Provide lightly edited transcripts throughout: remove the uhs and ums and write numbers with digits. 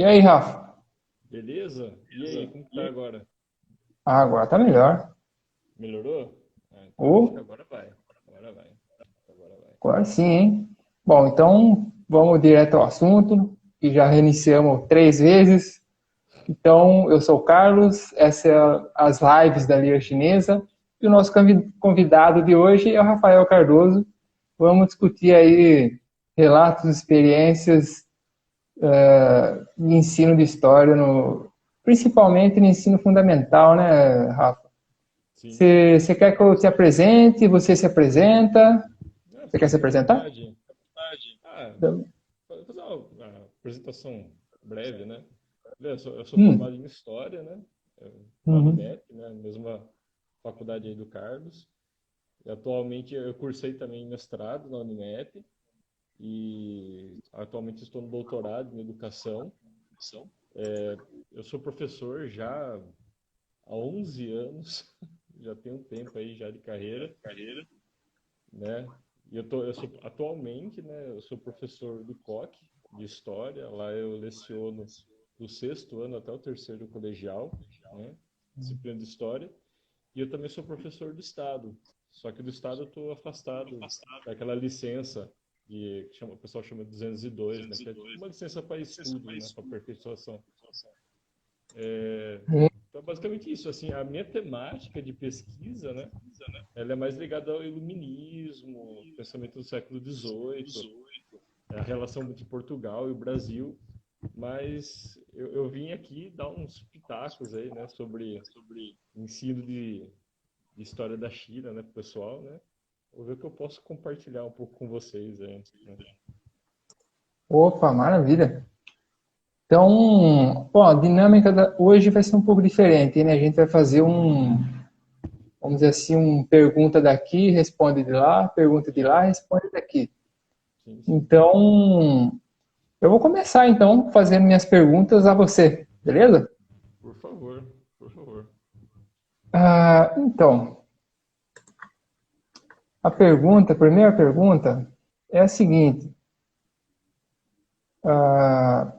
E aí, Rafa? Beleza? E aí, como que tá agora? Ah, agora tá melhor. Melhorou? Ah, então acho que Ou, agora vai. Agora vai. Agora vai. agora sim, hein? Bom, então vamos direto ao assunto, e já reiniciamos 3 vezes. Então, eu sou o Carlos, essa é as lives da Liga Chinesa, e o nosso convidado de hoje é o Rafael Cardoso. Vamos discutir aí relatos, experiências de ensino de história, principalmente no ensino fundamental, né, Rafa? Sim. Você quer que eu te apresente? Você se apresenta? Ah, Você quer se fica à apresentar? vontade. Ah, vou fazer uma apresentação breve, né? Eu sou Hum, formado em História, né? Na uhum. Unimep, né? Mesma faculdade aí do Carlos. E atualmente eu cursei também mestrado na Unimep e atualmente estou no doutorado em Educação. Eu sou professor já há 11 anos, já tem um tempo aí já de carreira, né? E atualmente, né, eu sou professor do COC, de História, lá eu leciono do sexto ano até o terceiro colegial, né, disciplina de História, e eu também sou professor do Estado, só que do Estado eu estou afastado daquela licença, o pessoal chama de 202, né, que é tipo uma licença para estudos, né, para aperfeiçoação. Então, basicamente isso, assim, a minha temática de pesquisa, né, ela é mais ligada ao iluminismo, pensamento do século XVIII, a relação entre Portugal e o Brasil, mas eu vim aqui dar uns pitacos aí, né, sobre ensino de história da China, né, pro pessoal, né? Vou ver o que eu posso compartilhar um pouco com vocês aí, né? Opa, maravilha. Então, bom, a dinâmica hoje vai ser um pouco diferente, né? A gente vai fazer vamos dizer assim, pergunta daqui, responde de lá, pergunta de lá, responde daqui. Sim, sim. Então, eu vou começar então fazendo minhas perguntas a você, beleza? Por favor, por favor. Então, a primeira pergunta é a seguinte: ah,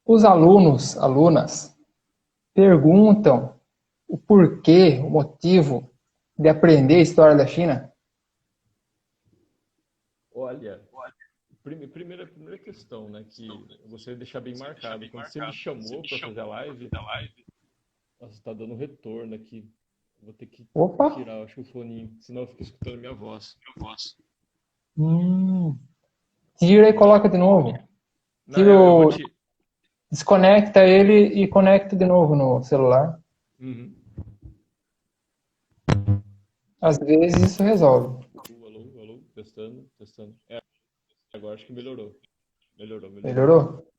os alunos, alunas, perguntam o porquê, o motivo de aprender a história da China? Olha, primeira questão, né, que eu gostaria de deixar bem marcado. Quando você me chamou para fazer a live, nossa, está dando retorno aqui. Vou ter que Opa! tirar, acho que o foninho, senão eu fico escutando minha voz. Hum, tira e Né? coloca de novo. Não, Tira eu vou o, te. desconecta ele e conecta de novo no celular. Uhum. Às vezes isso resolve. Alô, alô, alô, testando, testando. Agora acho que melhorou. Melhorou, melhorou. Melhorou?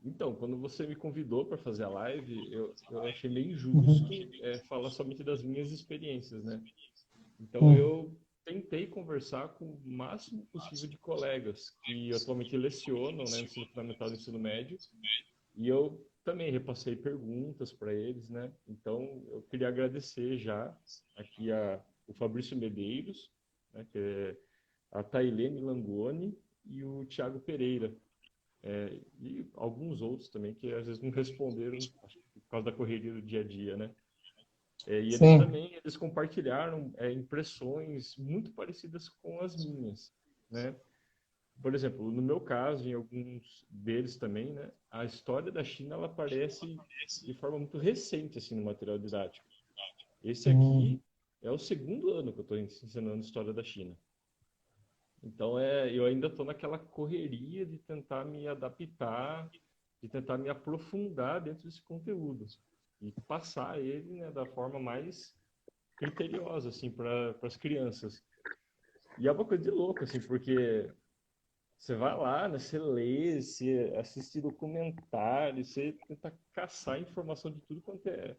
Então, quando você me convidou para fazer a live, eu achei meio Uhum. injusto falar somente das minhas experiências, né? Então, Hum. eu tentei conversar com o máximo possível de colegas que atualmente lecionam, né, no ensino fundamental e no ensino médio, e eu também repassei perguntas para eles, né? Então, eu queria agradecer já aqui o Fabrício Medeiros, né, que é a Tailene Langoni e o Tiago Pereira, e alguns outros também que às vezes não responderam, acho que por causa da correria do dia a dia, né? E eles Sim. também eles compartilharam impressões muito parecidas com as minhas, né? Por exemplo, no meu caso, em alguns deles também, né, a história da China ela aparece de forma muito recente assim no material didático. Esse Hum. aqui é o segundo ano que eu estou ensinando história da China. Então eu ainda estou naquela correria de tentar me adaptar, de tentar me aprofundar dentro desse conteúdo e passar ele, né, da forma mais criteriosa assim para as crianças. E é uma coisa de louco assim, porque você vai lá, né, você lê, você assiste documentário, você tenta caçar informação de tudo quanto é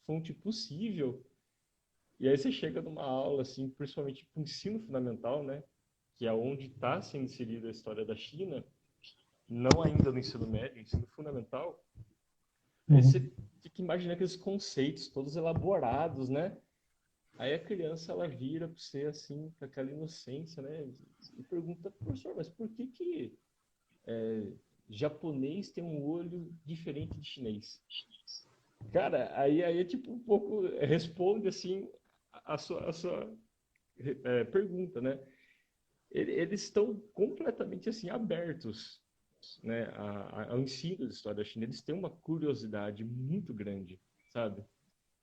fonte possível. E aí você chega numa aula, assim, principalmente para o ensino fundamental, né, que é onde está sendo inserida a história da China, não ainda no ensino médio, ensino fundamental. Aí você Uhum. fica imaginando aqueles conceitos todos elaborados, né? Aí a criança ela vira para você assim, com aquela inocência, né? E pergunta, professor, mas por que japonês tem um olho diferente de chinês. Cara, aí é tipo um pouco, responde assim a sua pergunta, né? Eles estão completamente assim abertos, né, ao ensino da história da China. Eles têm uma curiosidade muito grande, sabe?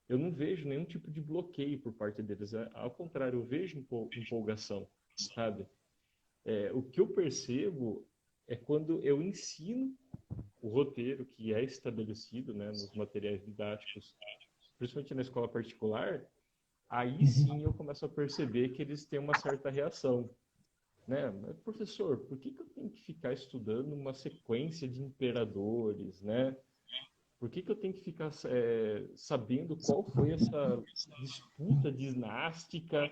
Eu não vejo nenhum tipo de bloqueio por parte deles. Ao contrário, eu vejo empolgação, sabe? O que eu percebo é quando eu ensino o roteiro que é estabelecido, né, nos materiais didáticos, principalmente na escola particular, aí sim eu começo a perceber que eles têm uma certa reação, né? Mas, professor, por que eu tenho que ficar estudando uma sequência de imperadores, né? Por que eu tenho que ficar sabendo qual foi essa disputa dinástica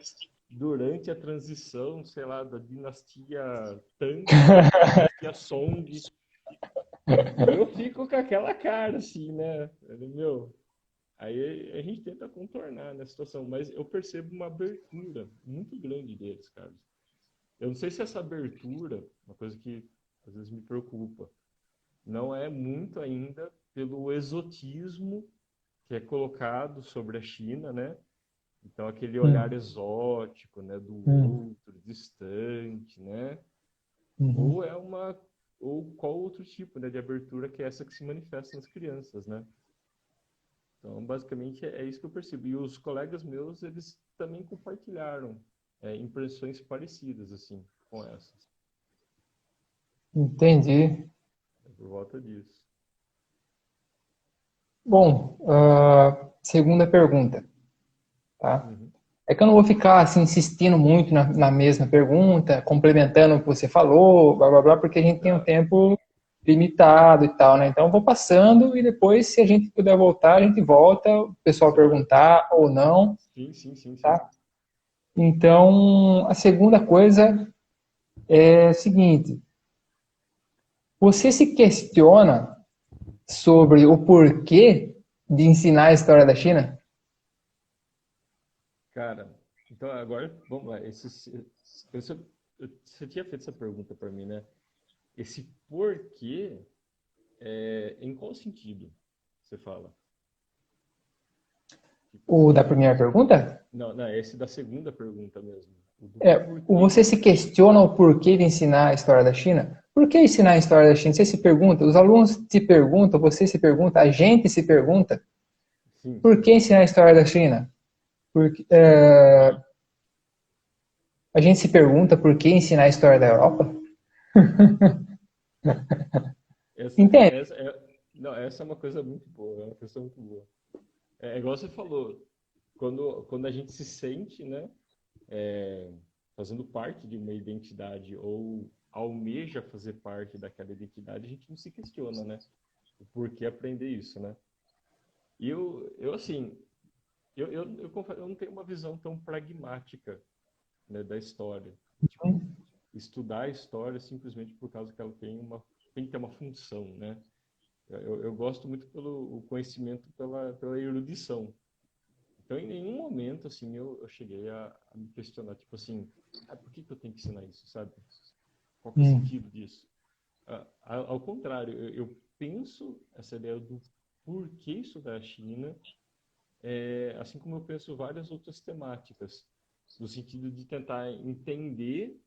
durante a transição, sei lá, da dinastia Tang para a dinastia Song? E eu fico com aquela cara assim, né? Meu, aí a gente tenta contornar na situação, mas eu percebo uma abertura muito grande deles, cara. Eu não sei se essa abertura, uma coisa que às vezes me preocupa, não é muito ainda pelo exotismo que é colocado sobre a China, né? Então aquele olhar Hum, exótico, né, do hum, outro, distante, né? uhum. Ou é uma ou qual outro tipo, né, de abertura que é essa que se manifesta nas crianças, né? Então, basicamente é isso que eu percebi. E os colegas meus, eles também compartilharam impressões parecidas assim com essas. Entendi. É por volta disso. Bom, segunda pergunta, tá? Uhum. É que eu não vou ficar assim insistindo muito na mesma pergunta, complementando o que você falou, blá blá blá, porque a gente tem um Ah, tempo limitado e tal, né? Então eu vou passando e depois, se a gente puder voltar, a gente volta, o pessoal certo. perguntar ou não, Sim, sim, sim, sim. tá? Então, a segunda coisa é a seguinte: você se questiona sobre o porquê de ensinar a história da China? Cara, então agora, vamos lá. Você tinha feito essa pergunta para mim, né? Esse porquê, em qual sentido você fala? Tipo O da assim, primeira pergunta? não, não, esse da segunda pergunta mesmo. O do O porquê de você se ensinar. questiona o porquê de ensinar a história da China? Por que ensinar a história da China? Você se pergunta, os alunos se perguntam, você se pergunta, a gente se pergunta, Sim, por sim, que ensinar a história da China? Porque, a gente se pergunta por que ensinar a história da Europa? Entende? não, essa é uma coisa muito boa, é uma questão muito boa. É igual você falou, quando a gente se sente, né, fazendo parte de uma identidade ou almeja fazer parte daquela identidade, a gente não se questiona, né? O porquê aprender isso, né? E eu assim, eu confesso, eu não tenho uma visão tão pragmática, né, da história. Tipo, estudar a história simplesmente por causa que ela tem que ter uma função, né? Eu gosto muito pelo o conhecimento, pela erudição. Então, em nenhum momento, assim, eu cheguei a me questionar, tipo assim, por que eu tenho que ensinar isso, sabe? Qual que é o Hum, sentido disso? Ao contrário, eu penso essa ideia do porquê estudar a China, assim como eu penso várias outras temáticas, no sentido de tentar entender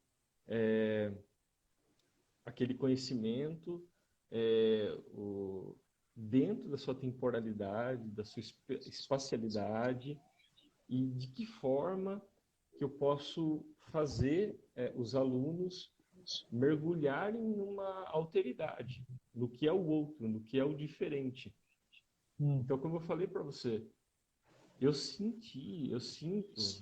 aquele conhecimento dentro da sua temporalidade, da sua espacialidade, e de que forma que eu posso fazer os alunos mergulharem numa alteridade, no que é o outro, no que é o diferente. hum, Então, como eu falei para você, eu sinto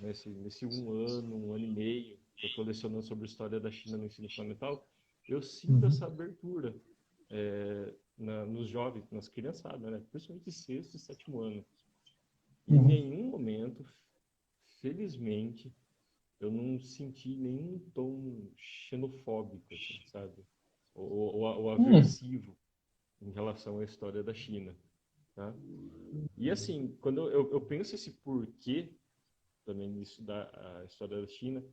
nesse um ano e meio que eu estou lecionando sobre a história da China no ensino fundamental, eu sinto uhum, essa abertura nos jovens, nas criançadas, né? Principalmente sexto e sétimo ano. E em uhum, nenhum momento, felizmente, eu não senti nenhum tom xenofóbico, assim, sabe? Ou hum, aversivo em relação à história da China, tá? E assim, quando eu penso esse porquê também nisso da a história da China,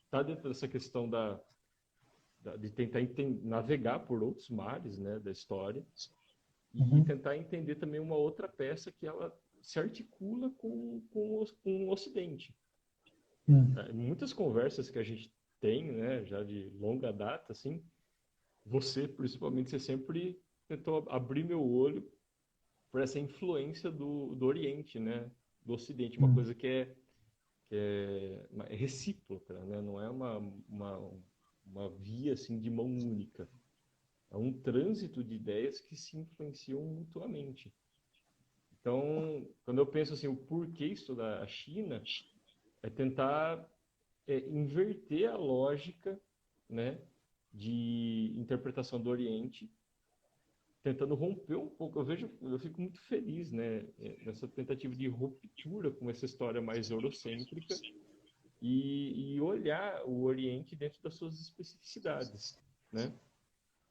tá dentro dessa questão de tentar navegar por outros mares, né, da história, e Uhum. tentar entender também uma outra peça que ela se articula com o Ocidente. Uhum. Muitas conversas que a gente tem, né, já de longa data, assim, você, principalmente, você sempre tentou abrir meu olho para essa influência do Oriente, né, do Ocidente, uma Uhum. coisa que é recíproca, né, não é uma via, assim, de mão única. É um trânsito de ideias que se influenciam mutuamente. Então, quando eu penso assim, o porquê estudar a China, é tentar inverter a lógica, né, de interpretação do Oriente, tentando romper um pouco. Eu fico muito feliz, né, nessa tentativa de ruptura com essa história mais eurocêntrica e olhar o Oriente dentro das suas especificidades, né?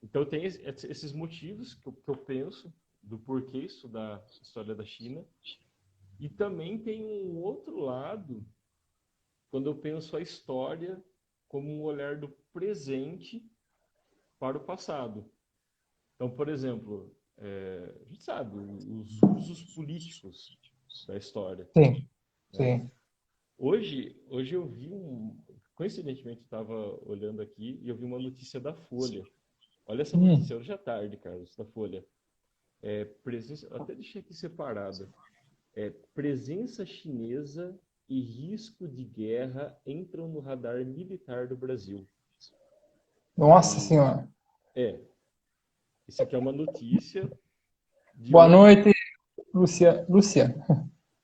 Então tem esses motivos que eu penso do porquê estudar a história da China. E também tem um outro lado, quando eu penso a história como um olhar do presente para o passado. Então, por exemplo, a gente sabe os usos políticos da história, Sim, né? sim. Hoje eu vi coincidentemente estava olhando aqui e eu vi uma notícia da Folha. Olha essa Hum. notícia hoje à tarde, Carlos, da Folha. Até deixei aqui separada. Presença chinesa e risco de guerra entram no radar militar do Brasil. Nossa E Senhora. é, isso aqui é uma notícia de Boa hoje. noite, Luciano.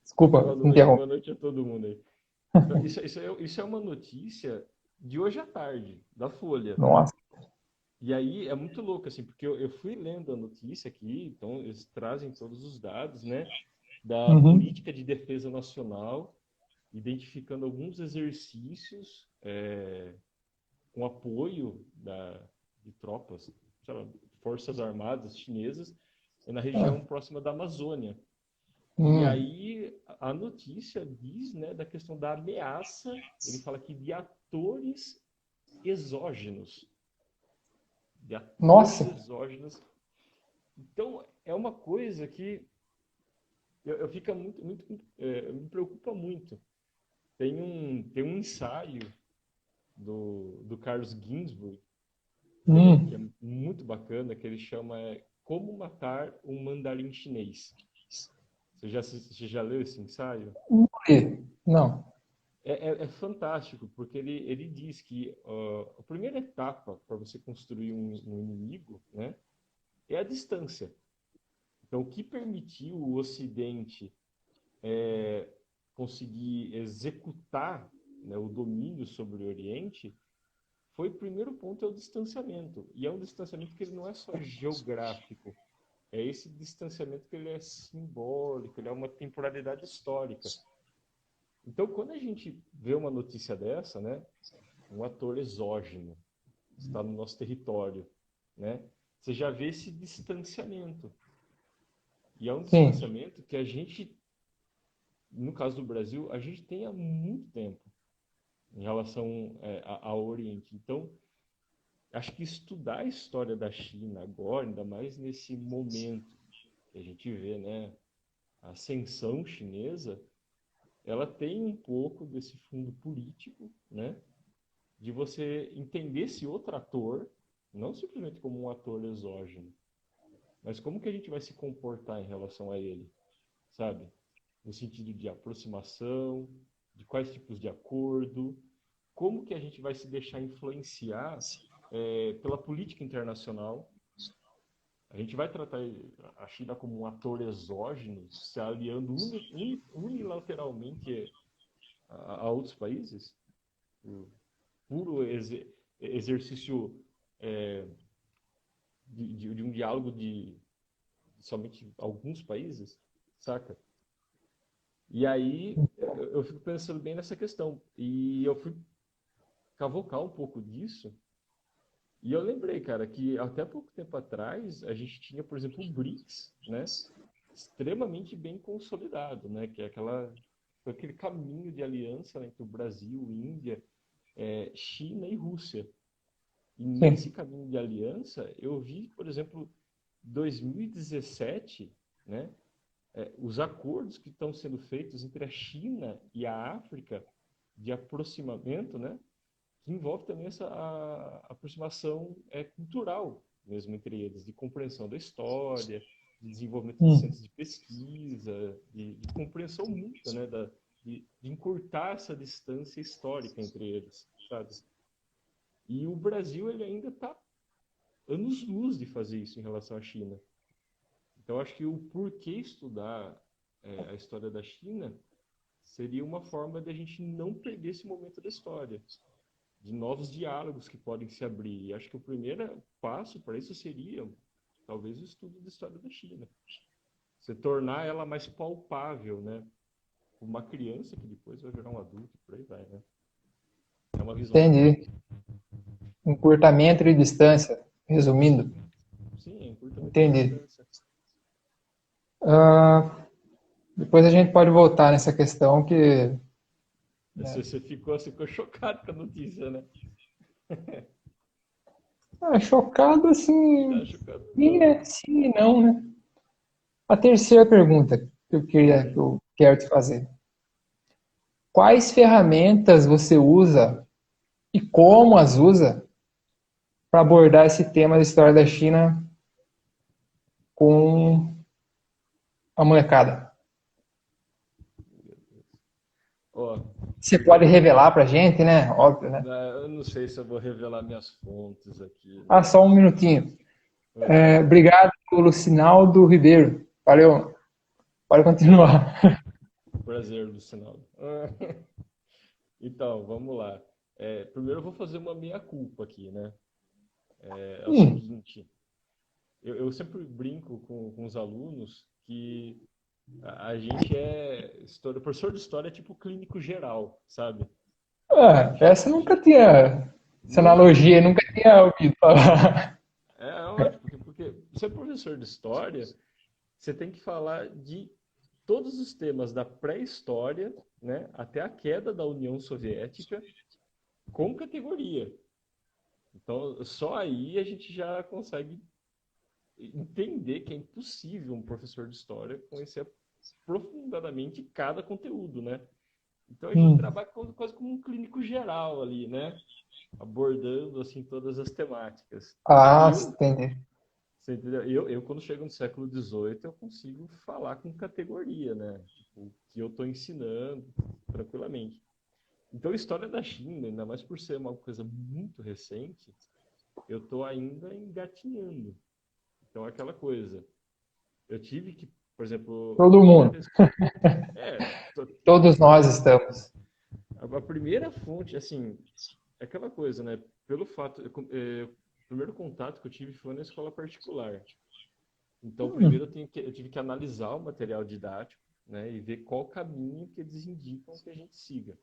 Desculpa, interromper. Boa noite a todo mundo aí. Então, isso é uma notícia de hoje à tarde, da Folha. Nossa. E aí é muito louco, assim, porque eu fui lendo a notícia aqui, então eles trazem todos os dados, né, da Uhum. política de defesa nacional, identificando alguns exercícios com apoio de tropas, sei lá, forças armadas chinesas na Ah. região próxima da Amazônia. E Hum. aí a notícia diz, né, da questão da ameaça, ele fala aqui de atores exógenos, de atores Nossa. exógenos. Então é uma coisa que eu fica me preocupa muito. Tem um ensaio do Carlos Ginzburg que é Hum. muito bacana, que ele chama Como Matar um Mandarim Chinês. Você já leu esse ensaio? Não. É fantástico, porque ele diz que a primeira etapa para você construir um inimigo, né, é a distância. Então, o que permitiu o Ocidente conseguir executar, né, o domínio sobre o Oriente foi o primeiro ponto, é o distanciamento. E é um distanciamento que ele não é só geográfico, é esse distanciamento que ele é simbólico, ele é uma temporalidade histórica. Então, quando a gente vê uma notícia dessa, né, um ator exógeno está no nosso território, né, você já vê esse distanciamento. E é um Sim. distanciamento que a gente, no caso do Brasil, a gente tem há muito tempo em relação ao Oriente. Então, acho que estudar a história da China agora, ainda mais nesse momento que a gente vê, né, a ascensão chinesa, ela tem um pouco desse fundo político, né, de você entender esse outro ator, não simplesmente como um ator exógeno, mas como que a gente vai se comportar em relação a ele, sabe? No sentido de aproximação, de quais tipos de acordo, como que a gente vai se deixar influenciar pela política internacional. A gente vai tratar a China como um ator exógeno, se aliando unilateralmente a outros países, o puro exercício é, de um diálogo de somente alguns países, saca? E aí eu fico pensando bem nessa questão. E eu fui cavocar um pouco disso. E eu lembrei, cara, que até pouco tempo atrás a gente tinha, por exemplo, o BRICS, né? Extremamente bem consolidado, né? Que é aquele caminho de aliança, né, entre o Brasil, Índia, China e Rússia. E Sim. nesse caminho de aliança, eu vi, por exemplo, 2017, né, os acordos que estão sendo feitos entre a China e a África de aproximamento, né, que envolve também essa aproximação cultural mesmo entre eles, de compreensão da história, de desenvolvimento de Hum. centros de pesquisa, de compreensão mútua, né, de encurtar essa distância histórica entre eles, sabe? E o Brasil ele ainda está anos-luz de fazer isso em relação à China. Então, acho que o porquê estudar a história da China seria uma forma de a gente não perder esse momento da história, de novos diálogos que podem se abrir. E acho que o primeiro passo para isso seria, talvez, o estudo da história da China. Você tornar ela mais palpável, né? Uma criança que depois vai virar um adulto, por aí vai, né? É uma visão que eu tenho. Entendi. Encurtamento de distância, resumindo. Sim, é encurtamento de Entendi. distância. Ah, depois a gente pode voltar nessa questão que, né, Você ficou chocado com a notícia, né? chocado Tá assim, chocado? sim, Não. né? Sim e não, né? A terceira pergunta que Uhum. eu quero te fazer. Quais ferramentas você usa e como as usa para abordar esse tema da história da China com a molecada? Ó, Você pode primeiro, revelar para a gente, né? Óbvio, né? eu não sei se eu vou revelar minhas fontes aqui, Ah, né? só um minutinho. Ah, Obrigado, Lucinaldo Ribeiro. Valeu. Pode continuar. prazer, Lucinaldo. Então, vamos lá. Primeiro eu vou fazer uma meia-culpa aqui, né? É o Hum, seguinte, eu sempre brinco com os alunos que a gente professor de história é tipo clínico geral, sabe? A gente, essa eu nunca tinha, essa nunca analogia, eu viu? nunca tinha ouvido falar. É ótimo, porque você é professor de história, você tem que falar de todos os temas da pré-história, né, até a queda da União Soviética, com categoria. Então, só aí a gente já consegue entender que é impossível um professor de história conhecer profundamente cada conteúdo, né? Então a gente Hum. trabalha quase como um clínico geral ali, né? Abordando assim todas as temáticas. Ah, Eu, entendi. você entendeu? Eu quando chego no século XVIII, eu consigo falar com categoria, né? Tipo, que eu estou ensinando tranquilamente. Então, a história da China, ainda mais por ser uma coisa muito recente, eu estou ainda engatinhando. Então, é aquela coisa. Eu tive que, por exemplo, Todo mundo, é, todos nós estamos. a primeira fonte, assim, é aquela coisa, né? Pelo fato, o primeiro contato que eu tive foi na escola particular. Então, primeiro Hum. eu tive que analisar o material didático, né? E ver qual caminho que eles indicam que a gente siga.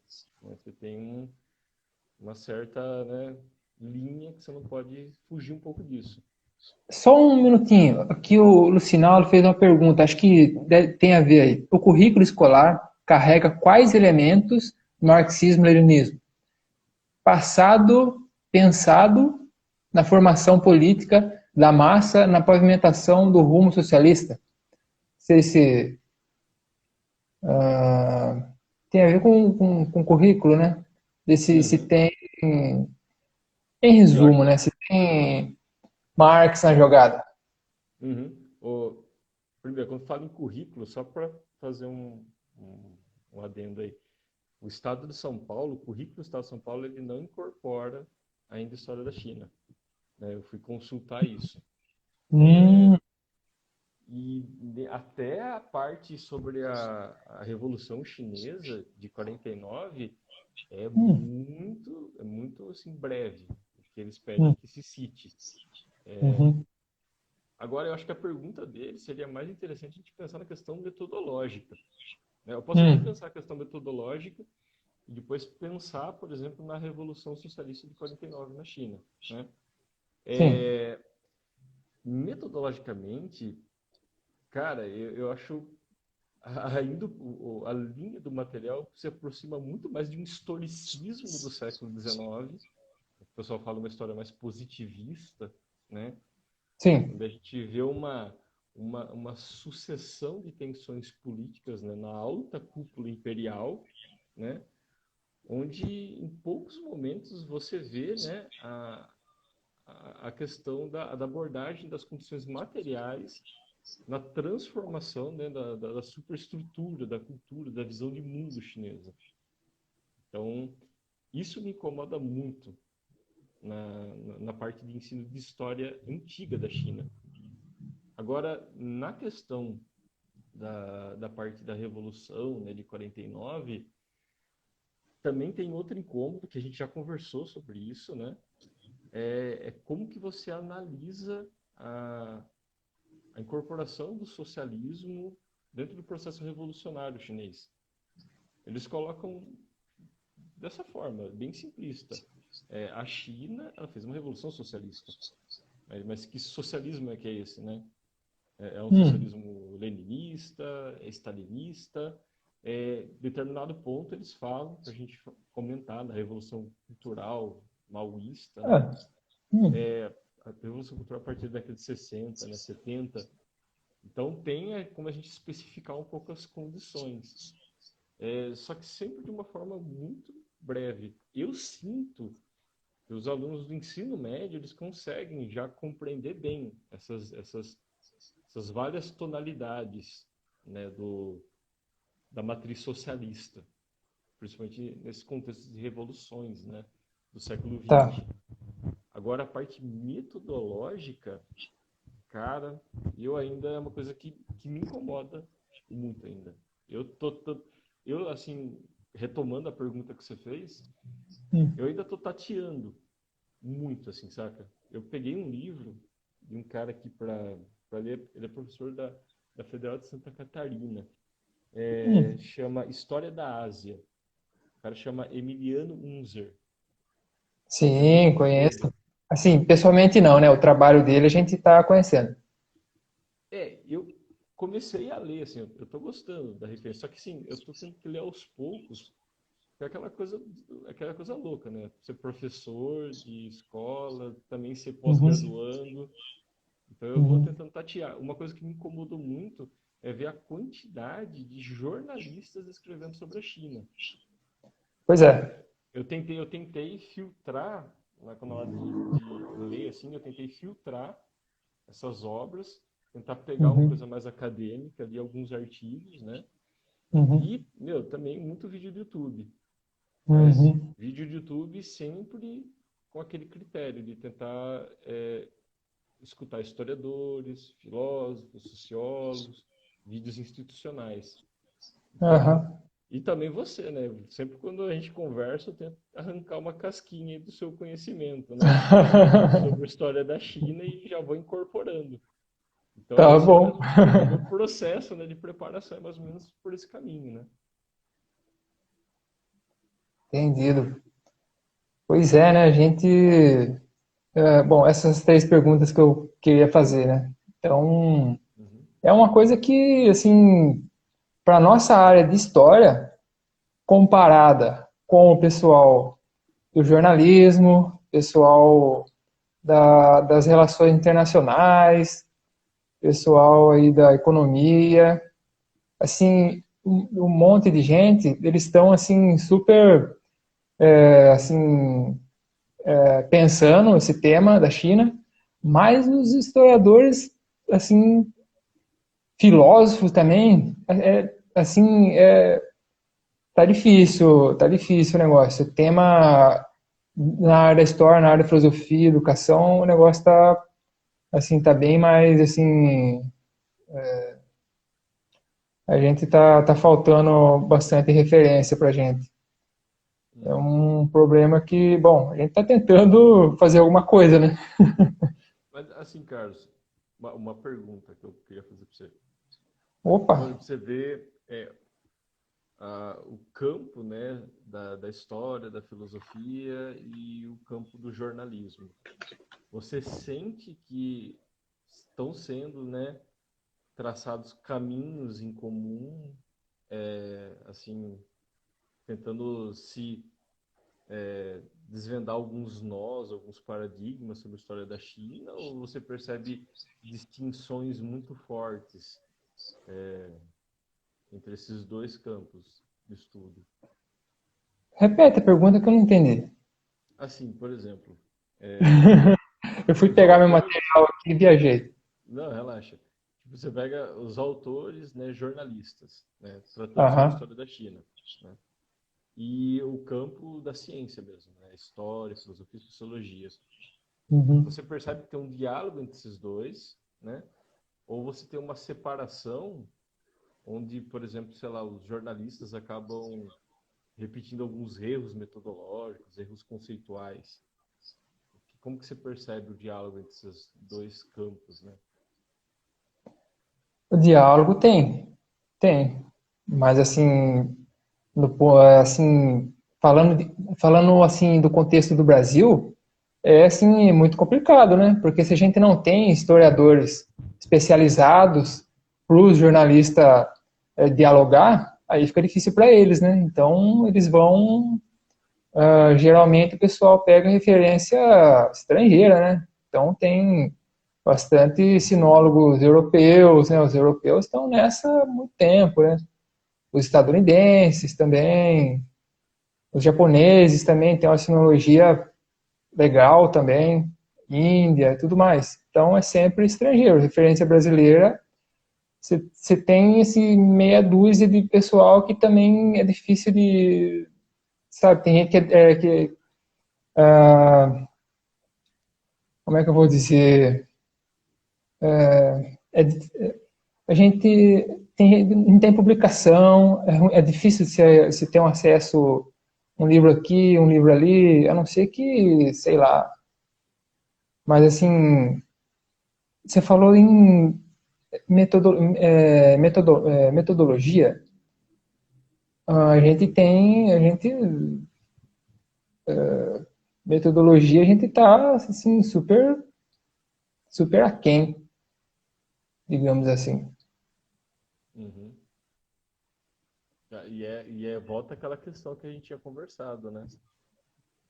Né? Você tem uma certa, né, linha que você não pode fugir um pouco disso. Só um minutinho. Aqui o Lucinaldo fez uma pergunta, acho que tem a ver aí. O currículo escolar carrega quais elementos do marxismo-leninismo? Passado pensado na formação política da massa na pavimentação do rumo socialista. Sei se tem a ver com currículo, né? Se Uhum, tem, em eu acho. resumo, né? Se tem Marx na jogada. Uhum. Primeiro, quando falo em currículo, só para fazer um adendo aí. O Estado de São Paulo, o currículo do Estado de São Paulo, ele não incorpora ainda a história da China. Né? Eu fui consultar isso. Hum, Até a parte sobre a Revolução Chinesa de 49 hum, é muito assim, breve, que eles pedem hum, que se cite. uhum, Agora, eu acho que a pergunta dele seria mais interessante a gente pensar na questão metodológica. Né? Eu posso até hum, pensar a questão metodológica e depois pensar, por exemplo, na Revolução Socialista de 49 na China. Né? sim. Metodologicamente, cara, eu acho ainda a linha do material se aproxima muito mais de um historicismo do século XIX, o pessoal fala uma história mais positivista, né? Sim. Onde a gente vê uma sucessão de tensões políticas, né, na alta cúpula imperial, né? Onde em poucos momentos você vê, né, a questão da abordagem das condições materiais na transformação, né, da superestrutura, da cultura, da visão de mundo chinesa. Então, isso me incomoda muito na parte de ensino de história antiga da China. Agora, na questão da parte da Revolução, né, de 49, também tem outro incômodo, que a gente já conversou sobre isso, né? É como que você analisa a incorporação do socialismo dentro do processo revolucionário chinês. Eles colocam dessa forma, bem simplista. A China, ela fez uma revolução socialista. Mas que socialismo é que é esse, né? É um socialismo leninista, é stalinista. Determinado ponto eles falam, para a gente comentar, da revolução cultural maoísta, né? Ah, hum, A revolução cultural a partir da década de 60, né, 70. Então tem como a gente especificar um pouco as condições. Só que sempre de uma forma muito breve. Eu sinto que os alunos do ensino médio eles conseguem já compreender bem essas várias tonalidades, né, da matriz socialista, principalmente nesse contexto de revoluções, né, do século tá. XX. Agora, a parte metodológica, cara, eu ainda é uma coisa que me incomoda muito ainda. Eu assim, retomando a pergunta que você fez, Hum, eu ainda tô tateando muito, assim, saca? Eu peguei um livro de um cara aqui para ler, ele é professor da Federal de Santa Catarina, hum. chama História da Ásia. O cara chama Emiliano Unzer. Já ouviu Sim, falar dele? conheço. Assim, pessoalmente não, né? O trabalho dele a gente tá conhecendo. Eu comecei a ler, assim, eu tô gostando da referência, só que sim, eu tô tendo que ler aos poucos, que é aquela coisa louca, né? Ser professor de escola, também ser Uhum, pós-graduando. Então eu vou uhum. tentando tatear. Uma coisa que me incomodou muito é ver a quantidade de jornalistas escrevendo sobre a China. Pois é. Eu tentei filtrar, né, na hora de ler, assim, eu tentei filtrar essas obras, tentar pegar uma Uhum, coisa mais acadêmica, ali alguns artigos, né? uhum, E, meu, também muito vídeo do YouTube. Mas uhum. vídeo do YouTube sempre com aquele critério de tentar escutar historiadores, filósofos, sociólogos, vídeos institucionais. Então, Aham. e também você, né? Sempre quando a gente conversa, eu tento arrancar uma casquinha do seu conhecimento, né? Sobre a história da China e já vou incorporando. Então, Tá esse é bom. o meu processo, né, de preparação, é mais ou menos por esse caminho, né? Entendido. Pois é, né? A gente. Bom, essas três perguntas que eu queria fazer, né? Então, Uhum. é uma coisa que, assim, para nossa área de história, comparada com o pessoal do jornalismo, pessoal das relações internacionais, pessoal aí da economia, assim, um monte de gente, eles estão assim super assim pensando esse tema da China, mas os historiadores assim filósofos também assim tá difícil o negócio. O tema na área da história, na área da filosofia, educação, o negócio tá assim tá bem mais assim a gente tá faltando bastante referência pra gente. É Uhum. um problema que, bom, a gente está tentando fazer alguma coisa, né? Mas, assim, Carlos, uma pergunta que eu queria fazer para você. Opa, Quando você vê o campo, né, da história, da filosofia e o campo do jornalismo, você sente que estão sendo, né, traçados caminhos em comum, assim, tentando se desvendar alguns nós, alguns paradigmas sobre a história da China, ou você percebe distinções muito fortes entre esses dois campos de estudo? Repete a pergunta que eu não entendi. Assim, por exemplo, é, Eu fui os pegar meu autores. material aqui e viajei. Não, relaxa. Tipo, você pega os autores, né, jornalistas, né, tratando sobre a Aham. história da China, né, e o campo da ciência mesmo, né, história, filosofia e sociologia. Uhum. Você percebe que tem um diálogo entre esses dois, né, ou você tem uma separação onde, por exemplo, sei lá, os jornalistas acabam repetindo alguns erros metodológicos, erros conceituais. Como que você percebe o diálogo entre esses dois campos, né? O diálogo tem. Mas assim, assim, falando assim do contexto do Brasil, é assim muito complicado, né? Porque se a gente não tem historiadores especializados para o jornalista dialogar, aí fica difícil para eles, né? Então eles vão geralmente o pessoal pega referência estrangeira, né? Então tem bastante sinólogos europeus, né? Os europeus estão nessa há muito tempo, né? Os estadunidenses também, os japoneses também têm uma sinologia legal também, Índia e tudo mais. Então é sempre estrangeiro. Referência brasileira, você tem esse meia dúzia de pessoal que também é difícil de, sabe, tem gente ah, como é que eu vou dizer, é, a gente não tem publicação, é difícil se ter um acesso, um livro aqui, um livro ali, a não ser que, sei lá, mas assim, você falou em metodologia, metodologia a gente está assim, super aquém, digamos assim. Uhum. Volta aquela questão que a gente tinha conversado, né?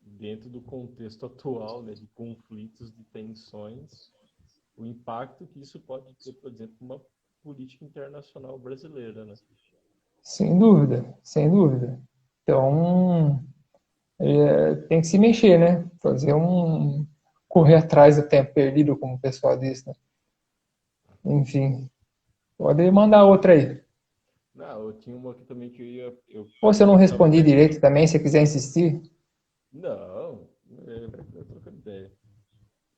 Dentro do contexto atual, né, de conflitos, de tensões, o impacto que isso pode ter, por exemplo, uma política internacional brasileira, né? Sem dúvida, sem dúvida. Então, tem que se mexer, né? Correr atrás do tempo perdido, como o pessoal diz, né? Enfim, pode mandar outra aí. Não, eu tinha uma aqui também que Ou se eu não eu tava respondi pensando. direito também, se você quiser insistir. Não, eu trocando ideia.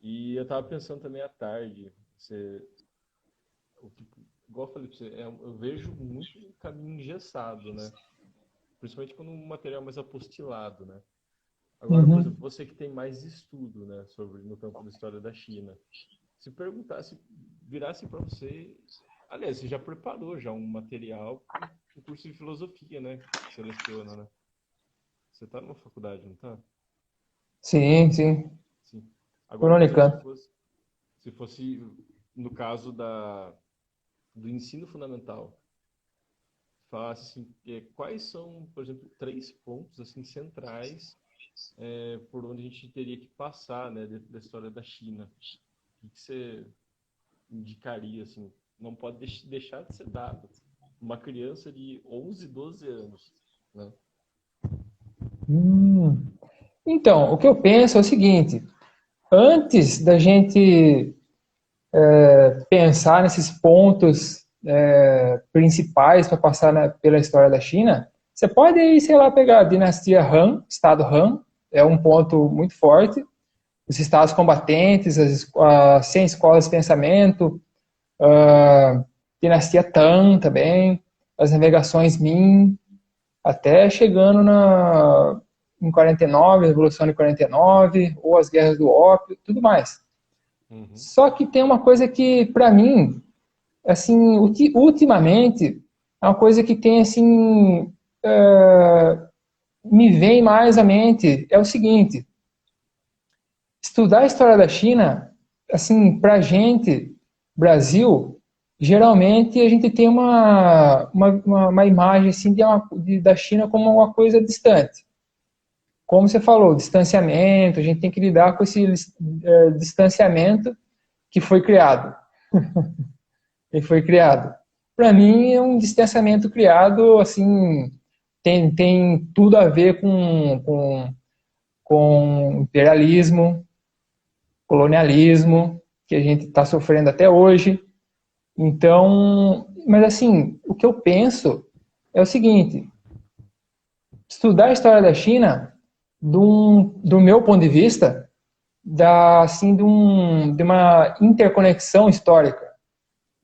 E eu tava pensando também à tarde, igual eu falei pra você, eu vejo muito um caminho engessado, né? Principalmente quando um material é mais apostilado, né? Agora, por exemplo, Uhum. você que tem mais estudo, né, sobre no campo da história da China, se perguntasse, virasse para você, aliás, você já preparou já um material para o curso de filosofia, né, que seleciona, né? Você está numa faculdade, não está? Sim, sim. Sim. Por Agora, por exemplo, Unicamp. se fosse no caso do ensino fundamental, falasse assim, quais são, por exemplo, três pontos assim centrais por onde a gente teria que passar, né, dentro da história da China. O que você indicaria, assim? Não pode deixar de ser dado. Uma criança de 11, 12 anos, né? Hum. Então, o que eu penso é o seguinte: antes da gente pensar nesses pontos principais para passar pela história da China, você pode aí, sei lá, pegar a dinastia Han, Estado Han, é um ponto muito forte, os estados combatentes, as 100 escolas de pensamento, a dinastia Tang também, as navegações Ming, até chegando em 49, a Revolução de 49, ou as guerras do ópio, tudo mais. Uhum. Só que tem uma coisa que, para mim, assim, ultimamente, é uma coisa que tem, assim, me vem mais à mente, é o seguinte: estudar a história da China, assim, para a gente, Brasil, geralmente a gente tem uma imagem assim, da China como uma coisa distante. como você falou, distanciamento, a gente tem que lidar com esse distanciamento que foi criado. Que foi criado. Para mim, é um distanciamento criado, assim, tem tudo a ver com imperialismo, colonialismo, que a gente está sofrendo até hoje. Então, mas assim, o que eu penso é o seguinte: estudar a história da China, do meu ponto de vista, assim, de uma interconexão histórica,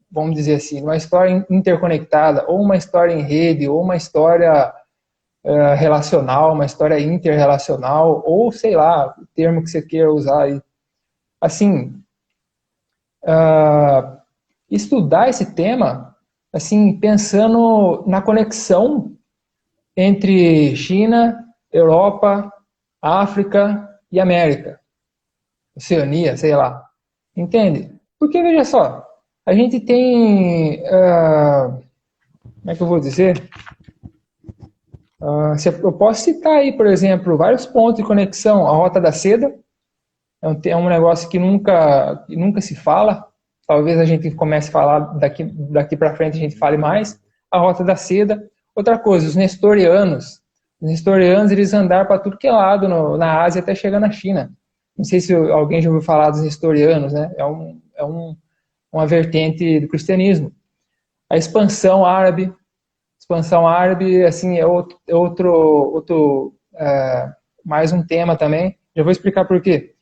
vamos dizer assim, uma história interconectada, ou uma história em rede, ou uma história relacional, uma história interrelacional, ou sei lá, o termo que você queira usar aí. Assim, estudar esse tema, assim, pensando na conexão entre China, Europa, África e América, Oceania, sei lá. Entende? Porque, veja só, a gente tem, como é que eu vou dizer? Eu posso citar aí, por exemplo, vários pontos de conexão. A Rota da Seda é um negócio que nunca se fala. Talvez a gente comece a falar daqui para frente, a gente fale mais. A Rota da Seda. Outra coisa, os nestorianos. Os nestorianos, eles andaram para tudo que é lado na Ásia até chegar na China. Não sei se alguém já ouviu falar dos nestorianos, né? Uma vertente do cristianismo. A expansão árabe, assim, mais um tema também. Já vou explicar por quê.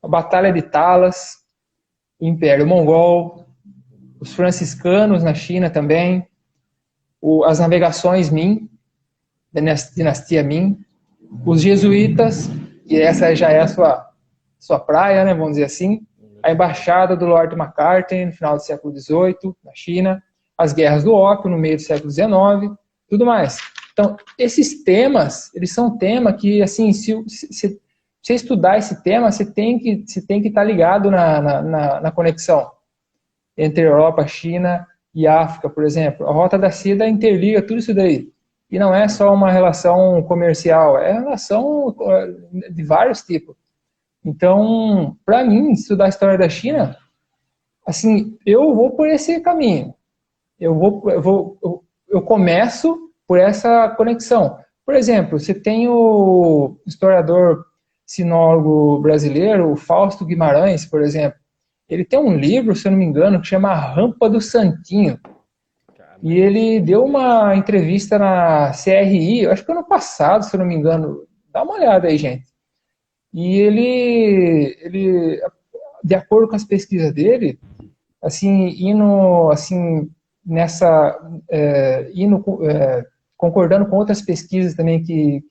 A Batalha de Talas, o Império Mongol, os franciscanos na China também, as navegações Ming, da dinastia Ming, os jesuítas, e essa já é a sua praia, né, vamos dizer assim, a embaixada do Lord Macartney no final do século XVIII, na China, as guerras do ópio no meio do século XIX, tudo mais. Então, esses temas, eles são temas que, assim, se você estudar esse tema, você tem que estar ligado na conexão entre Europa, China e África, por exemplo. A Rota da Seda interliga tudo isso daí. E não é só uma relação comercial, é relação de vários tipos. Então, para mim, estudar a história da China, assim, eu vou por esse caminho. Eu começo por essa conexão. Por exemplo, você tem o historiador sinólogo brasileiro, o Fausto Guimarães, por exemplo. Ele tem um livro, se eu não me engano, que chama A Rampa do Santinho. E ele deu uma entrevista na CRI, acho que ano passado, se eu não me engano. Dá uma olhada aí, gente. E ele de acordo com as pesquisas dele, assim, concordando com outras pesquisas também que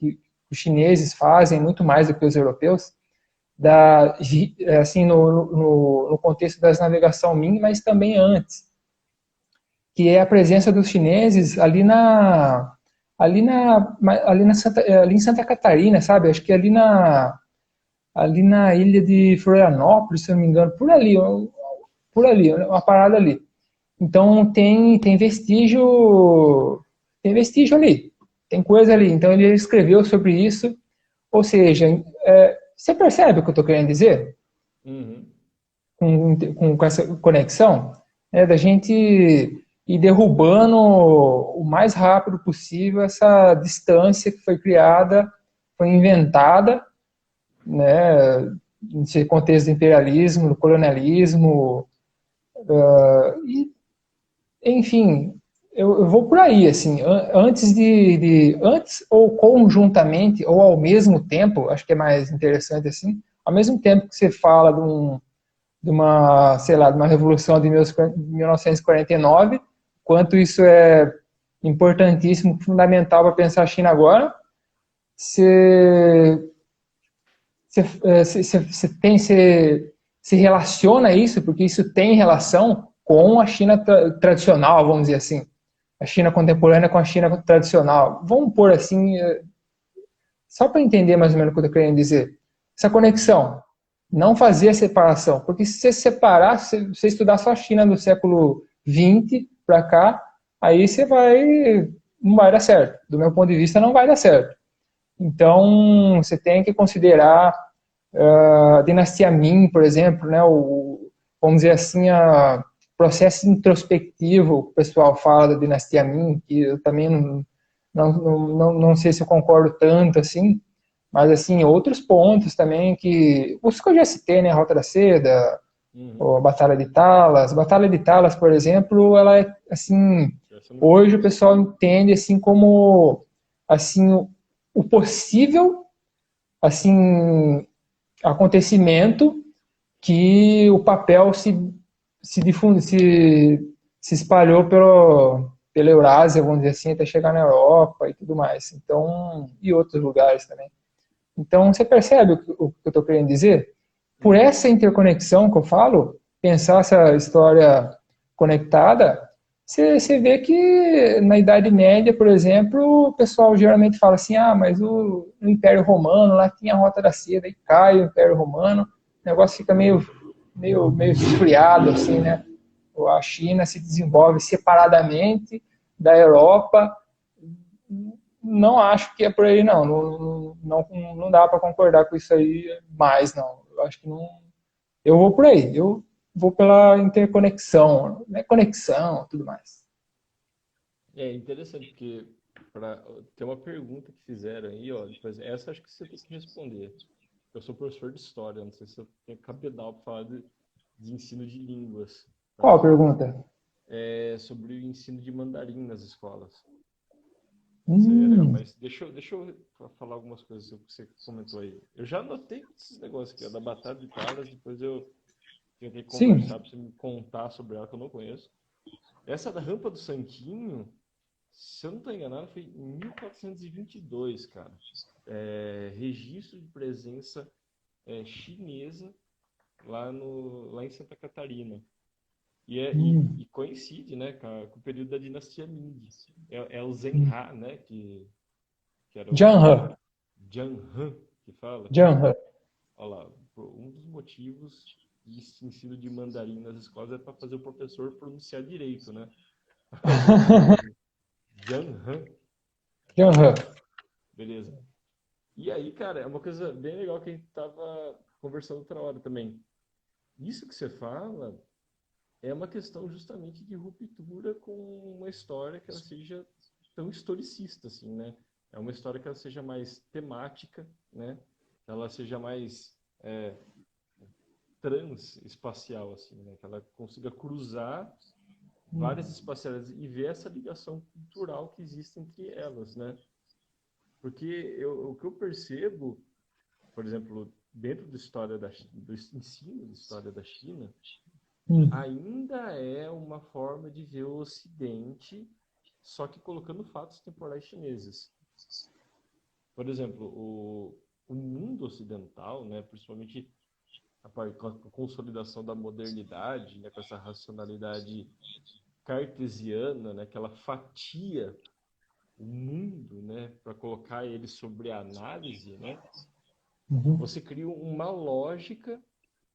os chineses fazem muito mais do que os europeus, assim, no contexto das navegação Ming, mas também antes, que é a presença dos chineses ali em Santa Catarina, sabe? Acho que ali na ilha de Florianópolis, se eu não me engano, por ali, uma parada ali. Então tem vestígio ali, tem coisa ali. Então ele escreveu sobre isso, ou seja, você percebe o que eu estou querendo dizer? Uhum. Com essa conexão, da gente ir derrubando o mais rápido possível essa distância que foi criada, foi inventada, né, nesse contexto do imperialismo, do colonialismo, enfim, eu vou por aí, assim, antes ou conjuntamente, ou ao mesmo tempo, acho que é mais interessante assim, ao mesmo tempo que você fala de uma revolução de 1949, quanto isso é importantíssimo, fundamental para pensar a China agora, você se relaciona isso, porque isso tem relação com a China tradicional, vamos dizer assim. A China contemporânea com a China tradicional. Vamos pôr assim, só para entender mais ou menos o que eu estou querendo dizer. Essa conexão. Não fazer a separação. Porque se você separar, se você estudar só a China do século XX para cá, aí não vai dar certo. Do meu ponto de vista, não vai dar certo. Então, você tem que considerar a dinastia Ming, por exemplo, né, vamos dizer assim, o processo introspectivo que o pessoal fala da dinastia Ming, que eu também não sei se eu concordo tanto assim, mas assim, outros pontos também que, os que eu já citei, né, a Rota da Seda, Uhum. ou a Batalha de Talas. A Batalha de Talas, por exemplo, ela é assim, Essa eu não hoje o conheço. pessoal entende assim como assim o possível assim acontecimento que o papel se difunde, se espalhou pela Eurásia, vamos dizer assim, até chegar na Europa e tudo mais. Então, e outros lugares também. Então, você percebe o que eu estou querendo dizer? Por Uhum. essa interconexão que eu falo, pensar essa história conectada, você vê que na Idade Média, por exemplo, o pessoal geralmente fala assim, ah, mas no Império Romano, lá tinha a Rota da Seda, e cai o Império Romano, o negócio fica meio esfriado, assim, né? A China se desenvolve separadamente da Europa. Não acho que é por aí, não. Não dá para concordar com isso aí mais, não. Eu acho que não. Eu vou por aí. Eu vou pela interconexão, né? Conexão, tudo mais. É interessante, porque tem uma pergunta que fizeram aí, ó, depois, essa acho que você tem que responder. Eu sou professor de história, não sei se eu tenho cabedal para falar de ensino de línguas para Qual a você. pergunta? É sobre o ensino de mandarim nas escolas. Seria legal, Hum, mas deixa eu falar algumas coisas sobre o que você comentou aí. Eu já anotei esses negócios aqui, ó, da Batalha de Talas, depois eu tentei sim. conversar para você me contar sobre ela, que eu não conheço. Essa da Rampa do Santinho, se eu não estou enganado, foi em 1422, cara. Registro de presença chinesa lá em Santa Catarina. E coincide, né, com o período da dinastia Ming. É o Zenha, né, que era o Janhan. Jiang Han que fala. Janhan. Olha lá, um dos motivos de ensino de mandarim nas escolas é para fazer o professor pronunciar direito, né? O Jiang Han, Janhan. beleza. E aí, cara, é uma coisa bem legal que a gente tava conversando outra hora também. Isso que você fala é uma questão justamente de ruptura com uma história que ela seja tão historicista, assim, né? É uma história que ela seja mais temática, né? Ela seja mais transespacial, assim, né? Que ela consiga cruzar várias espacialidades e ver essa ligação cultural que existe entre elas, né? Porque o que eu percebo, por exemplo, dentro do ensino de história da China, ainda é uma forma de ver o Ocidente, só que colocando fatos temporais chineses. Por exemplo, o mundo ocidental, né, principalmente com a consolidação da modernidade, né, com essa racionalidade cartesiana, né, que ela fatia o mundo, né, para colocar ele sobre a análise, né, Uhum. você cria uma lógica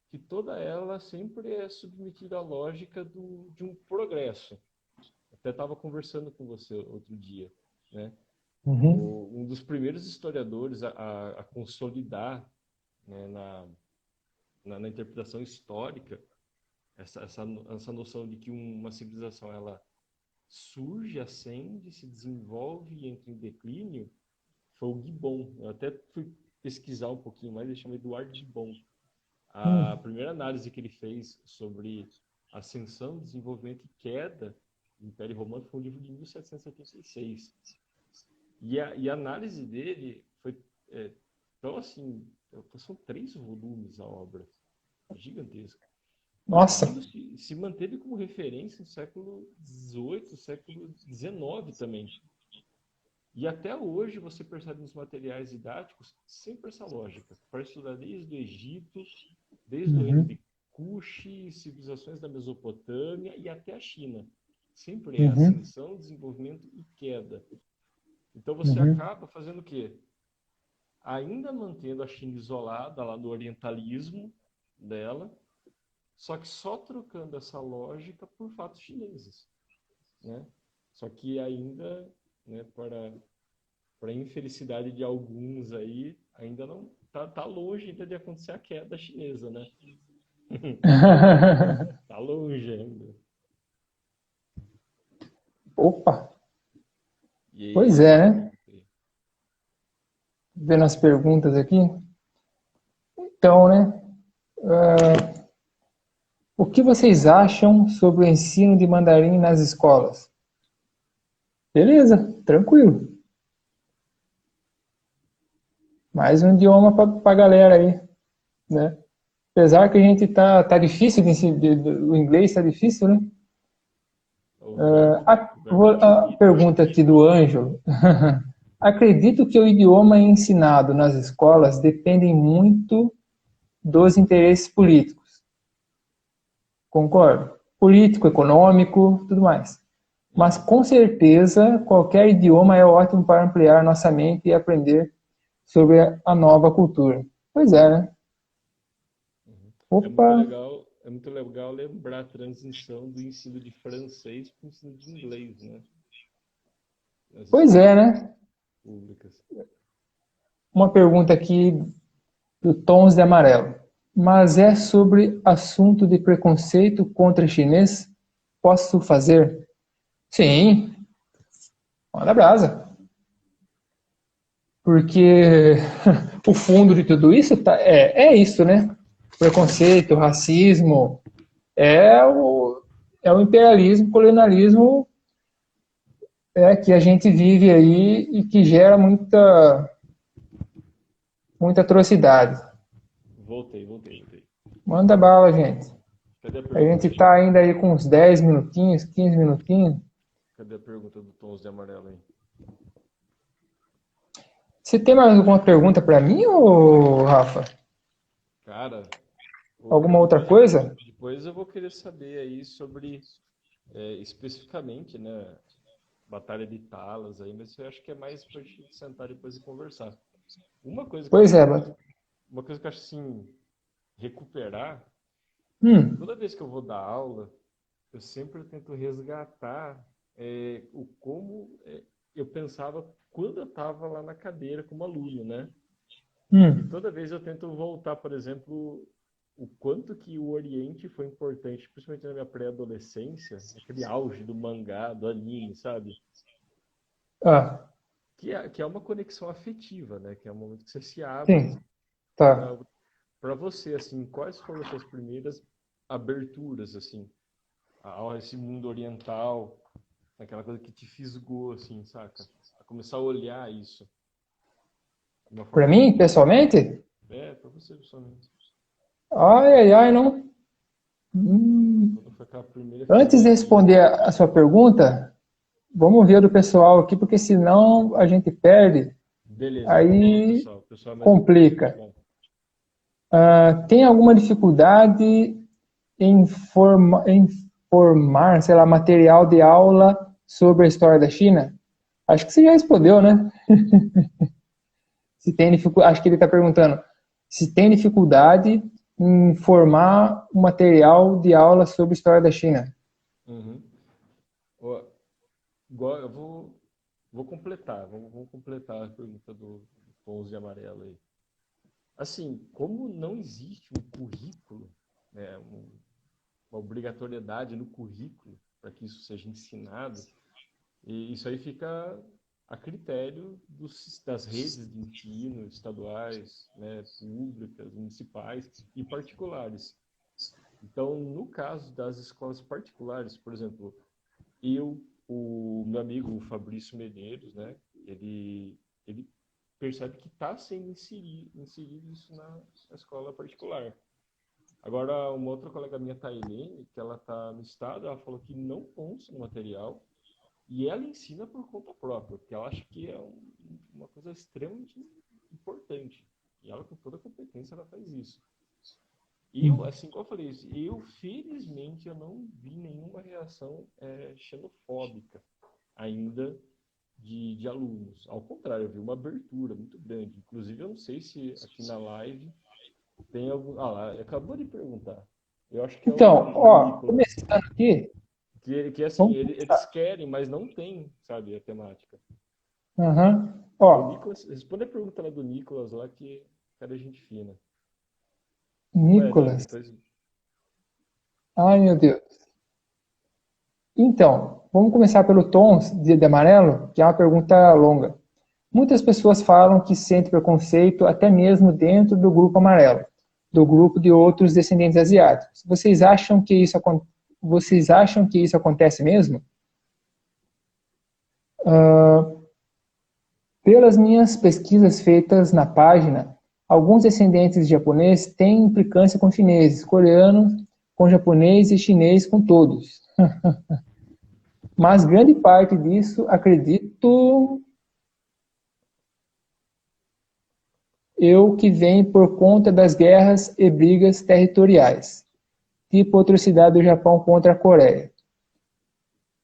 que toda ela sempre é submetida à lógica de um progresso. Até estava conversando com você outro dia, né? Uhum. Um dos primeiros historiadores a consolidar, né, na interpretação histórica essa noção de que uma civilização ela surge, ascende, se desenvolve e entra em declínio, foi o Gibbon. Eu até fui pesquisar um pouquinho mais, ele chama Eduardo Gibbon. A primeira análise que ele fez sobre ascensão, desenvolvimento e queda do Império Romano foi um livro de 1786. E a análise dele foi tão assim, são 3 volumes a obra, gigantesca. E Nossa. aquilo se manteve como referência no século XVIII, século XIX também. E até hoje você percebe nos materiais didáticos sempre essa lógica, para estudar desde o Egito, desde o reino Uhum. de Kush, civilizações da Mesopotâmia e até a China. Sempre é Uhum. ascensão, desenvolvimento e queda. Então você Uhum. acaba fazendo o quê? Ainda mantendo a China isolada lá do orientalismo dela, só que só trocando essa lógica por fatos chineses, né? Só que ainda, né, para para infelicidade de alguns aí, ainda não tá longe ainda de acontecer a queda chinesa, né? Tá longe ainda. Opa, E pois aí, é, né? Vendo as perguntas aqui. Então, né? O que vocês acham sobre o ensino de mandarim nas escolas? Beleza, tranquilo. Mais um idioma para a galera aí, né? Apesar que a gente tá difícil de ensinar, o inglês tá difícil, né? o verbo A intimida. pergunta aqui do Ângelo. Acredito que o idioma ensinado nas escolas depende muito dos interesses políticos. Concordo. Político, econômico, tudo mais. Mas Uhum, com certeza qualquer idioma é ótimo para ampliar nossa mente e aprender sobre a nova cultura. Pois é, né? uhum. Opa, É muito legal lembrar a transição do ensino de francês para o ensino de inglês, né? Nas pois é, escolas né? públicas. Uma pergunta aqui do Tons de Amarelo. Mas é sobre assunto de preconceito contra chinês? Posso fazer? Sim, manda brasa. Porque o fundo de tudo isso é isso, né? Preconceito, racismo, é o, é o imperialismo, colonialismo que a gente vive aí e que gera muita atrocidade. Voltei. Manda bala, gente. Cadê a A pergunta gente do tá ainda aí com uns 10 minutinhos, 15 minutinhos. Cadê a pergunta do Tons de Amarelo aí? Você tem mais alguma pergunta para mim, ou Rafa? Cara, Alguma outra coisa? depois eu vou querer saber aí sobre especificamente, né, Batalha de Talas aí, mas eu acho que é mais pra gente sentar depois e conversar. Uma coisa que eu Pois acho, é, mas... uma coisa que eu acho assim, recuperar, Hum, toda vez que eu vou dar aula, eu sempre tento resgatar o como eu pensava quando eu estava lá na cadeira como aluno, né? E hum. toda vez eu tento voltar, por exemplo, o quanto que o Oriente foi importante, principalmente na minha pré-adolescência, aquele auge do mangá, do anime, sabe? Ah, Que é uma conexão afetiva, né? Que é um momento que você se abre sim, tá. para você, assim, quais foram as suas primeiras aberturas, assim, a esse mundo oriental, aquela coisa que te fisgou, assim, saca? A começar a olhar isso de uma Para forma mim, diferente. pessoalmente? Para você, pessoalmente. Ai, ai, ai, não. Hum. Quando foi aquela primeira Antes de figurinha. responder a sua pergunta, vamos ver do pessoal aqui, porque senão a gente perde, Beleza, vamos lá, aí pessoal. O pessoal é mais importante. complica. Bom, Tem alguma dificuldade em formar, sei lá, material de aula sobre a história da China? Acho que você já respondeu, né? Se tem dificuldade, acho que ele está perguntando se tem dificuldade em formar um material de aula sobre a história da China. uhum. Ó, igual, vou completar, vamos completar a pergunta do Tons de Amarelo aí. Assim, como não existe um currículo, né, uma obrigatoriedade no currículo para que isso seja ensinado, e isso aí fica a critério das redes de ensino estaduais, né, públicas, municipais e particulares. Então, no caso das escolas particulares, por exemplo, o meu amigo Fabrício Medeiros, né, ele percebe que está sendo inserido isso na escola particular. Agora, uma outra colega minha, Tailene, que ela está no estado, ela falou que não consta no material e ela ensina por conta própria, porque ela acha que é uma coisa extremamente importante. E ela, com toda a competência, ela faz isso. Eu, assim como eu falei, felizmente, eu não vi nenhuma reação xenofóbica ainda de alunos. Ao contrário, eu vi uma abertura muito grande. Inclusive, eu não sei se aqui na live tem algum. Ah, lá, acabou de perguntar. Eu acho que é Então, o ó, Nicolas. começando aqui, Que assim, vamos eles começar. querem, mas não tem, sabe, a temática. Uhum. O Ó, Nicolas, responde a pergunta lá do Nicolas lá, que cara é gente fina. Ué, não, Nicolas. depois. Ai, meu Deus. Então, vamos começar pelo tom de amarelo, que é uma pergunta longa. Muitas pessoas falam que sentem preconceito até mesmo dentro do grupo amarelo, do grupo de outros descendentes asiáticos. Vocês acham que isso acontece mesmo? Pelas minhas pesquisas feitas na página, alguns descendentes de japoneses têm implicância com chineses, coreanos com japonês e chinês com todos. Mas grande parte disso, acredito eu, que vem por conta das guerras e brigas territoriais, tipo a atrocidade do Japão contra a Coreia.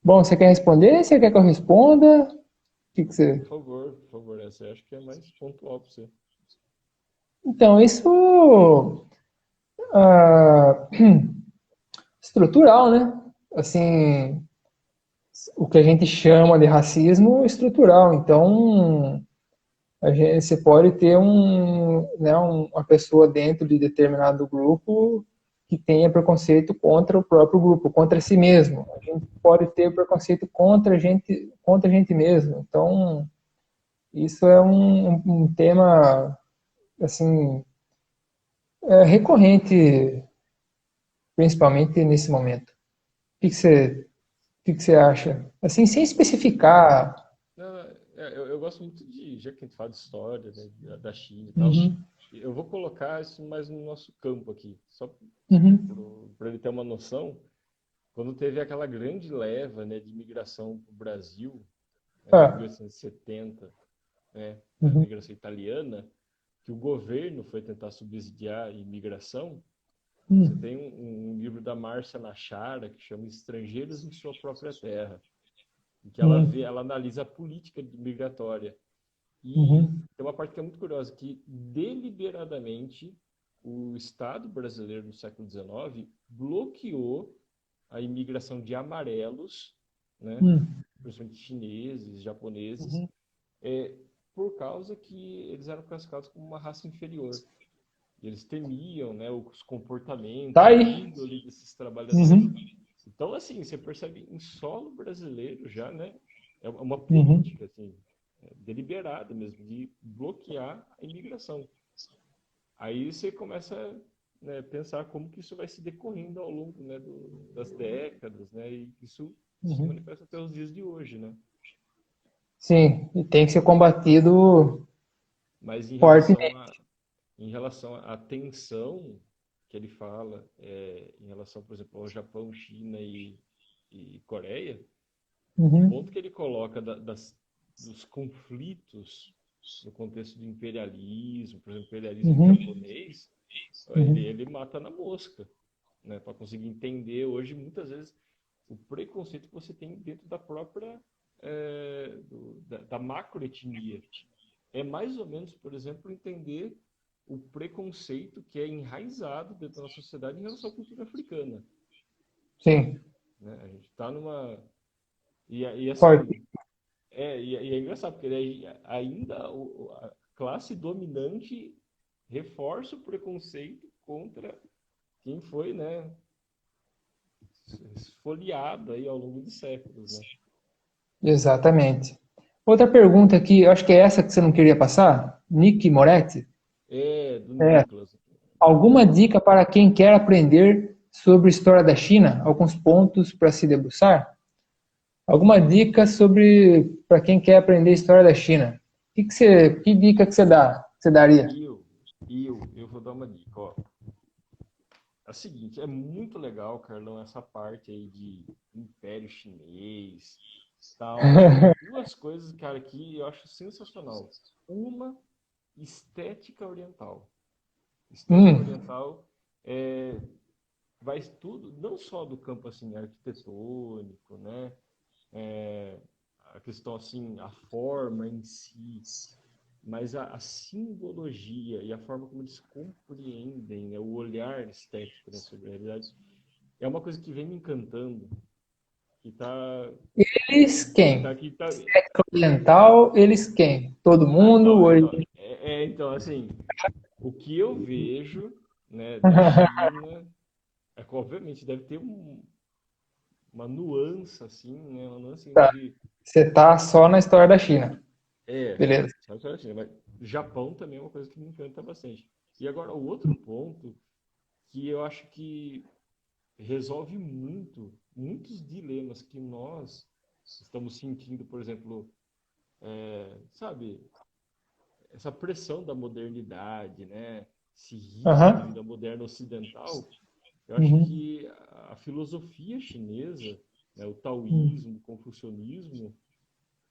Bom, você quer responder? Você quer que eu responda? O que que você... Por favor, essa eu acho que é mais pontual para você. Então, isso ah, estrutural, né? Assim, o que a gente chama de racismo estrutural. Então, você pode ter uma pessoa dentro de determinado grupo que tenha preconceito contra o próprio grupo, contra si mesmo. A gente pode ter preconceito contra a gente mesmo. Então, isso é um tema assim recorrente, principalmente nesse momento. O que você acha? Assim, sem especificar. Não, eu gosto muito de, já que a gente fala de história, né, da China e tal, Uhum, eu vou colocar isso mais no nosso campo aqui, só uhum, para ele ter uma noção. Quando teve aquela grande leva, né, de imigração para o Brasil, em ah, 1870, né, a uhum, imigração italiana, que o governo foi tentar subsidiar a imigração. Você uhum, tem um livro da Márcia Nachara que chama Estrangeiros em Sua Própria Terra, em que uhum, ela analisa a política migratória. E uhum, tem uma parte que é muito curiosa, que deliberadamente o Estado brasileiro no século XIX bloqueou a imigração de amarelos, né, uhum, principalmente chineses, japoneses, uhum. é, por causa que eles eram classificados como uma raça inferior. E eles temiam, né, os Tá comportamentos, a aí. índole desses trabalhadores. Uhum, Então, assim, você percebe em solo brasileiro já, né, é uma uhum. política, assim, deliberada mesmo, de bloquear a imigração. Aí você começa a, né, pensar como que isso vai se decorrendo ao longo, né, das décadas, né, e isso se Uhum. manifesta até os dias de hoje, né. Sim, e tem que ser combatido Mas fortemente. em relação à tensão que ele fala, em relação, por exemplo, ao Japão, China e Coreia, o Uhum, ponto que ele coloca dos conflitos no contexto do imperialismo, por exemplo, imperialismo uhum, japonês, uhum, ele mata na mosca, né? Para conseguir entender hoje, muitas vezes, o preconceito que você tem dentro da própria da macroetnia. É mais ou menos, por exemplo, entender o preconceito que é enraizado dentro da nossa sociedade em relação à cultura africana. sim, Né? A gente está numa. E forte. assim, e é engraçado, porque daí ainda a classe dominante reforça o preconceito contra quem foi, né, esfoliado aí ao longo dos séculos, né? Exatamente. Outra pergunta aqui, eu acho que é essa que você não queria passar, Nick Moretti. É, do É, Nicolas. alguma dica para quem quer aprender sobre história da China? Alguns pontos para se debruçar? Alguma dica sobre para quem quer aprender história da China? Que dica que você daria? Eu vou dar uma dica, ó. É o seguinte, é muito legal, Carlão, essa parte aí de Império Chinês, tal, mas tem duas coisas, cara, que eu acho sensacional. Uma, estética oriental. Estética Hum, oriental vai tudo, não só do campo assim arquitetônico, né? É, a questão assim, a forma em si, mas a simbologia e a forma como eles compreendem, né, o olhar estético, né, sobre a realidade é uma coisa que vem me encantando que tá, Eles quem? que tá... Oriental, eles quem? Todo Ah, mundo? então, assim, o que eu vejo, né, da China, é que obviamente deve ter uma nuance, assim, né, uma nuance Tá. entre... Você tá só na história da China. Beleza. Sabe só a China, mas Japão também é uma coisa que me encanta bastante. E agora, o outro ponto que eu acho que resolve muitos dilemas que nós estamos sentindo, por exemplo, sabe, essa pressão da modernidade, né? Esse ritmo de Aham. vida moderna ocidental, eu acho Uhum. que a filosofia chinesa, né, o Uhum. taoísmo, o confucionismo,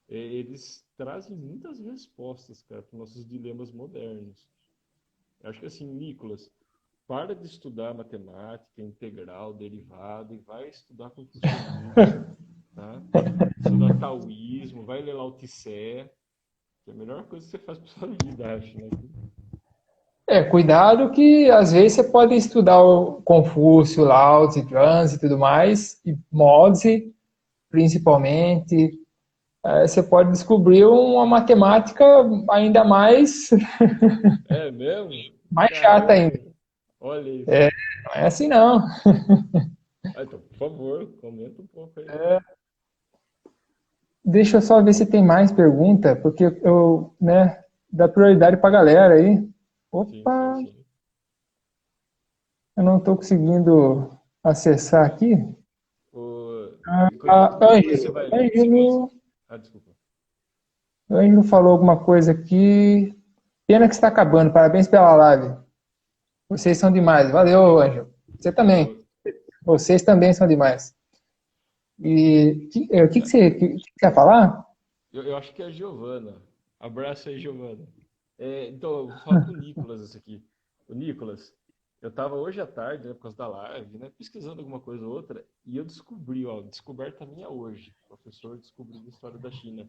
eles trazem muitas respostas, cara, para os nossos dilemas modernos. Eu acho que assim, Nicolas, para de estudar matemática, integral, derivada e vai estudar confucionismo, tá? Estudar taoísmo, vai ler Lao Tse, que é a melhor coisa que você faz para sua vida, acho, né? Cuidado que às vezes você pode estudar o Confúcio, Lao Tse, Zhuang e tudo mais, e Mozi, principalmente. Você pode descobrir uma matemática ainda mais, É mesmo? mais chata ainda. Caramba! Olha isso. É, não é assim não. Ah, então, por favor, comenta um pouco aí. Deixa eu só ver se tem mais pergunta, porque eu, né, dá prioridade para a galera aí. Sim, sim, Opa, sim. eu não estou conseguindo acessar aqui. Enquanto depois você Ângelo, vai. Ângelo, Ah, desculpa. Ângelo falou alguma coisa aqui. Pena que está acabando. Parabéns pela live. Vocês são demais. Valeu, Ângelo. Você também. Ô, Vocês também são demais. E o que que você quer falar? eu acho que é a Giovana. Abraço aí, Giovana. Então, eu vou falar com o Nicolas isso aqui. O Nicolas, eu estava hoje à tarde, né, por causa da live, né, pesquisando alguma coisa ou outra, e eu descobri, ó, descoberta minha hoje. O professor descobriu a história da China.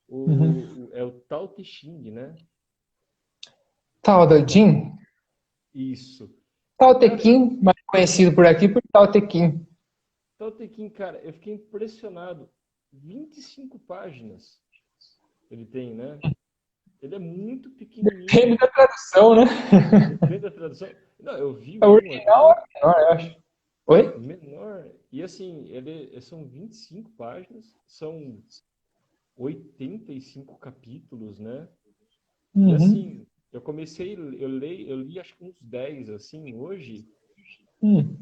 Uhum. É o Tao Te Ching, né? Tao Te Ching? Isso. Tao Te Cara, Ching, mais conhecido por aqui por Tao Te Ching. Tao Te Ching, cara, eu fiquei impressionado. 25 páginas ele tem, né? Ele é muito Depende pequenininho. da tradução, né? Depende da tradução. Não, eu vi A um original aqui, é menor, eu acho. Oi? menor, e assim, são 25 páginas, são 85 capítulos, né? E Uhum. assim, eu li acho que uns 10 assim, hoje, Hum.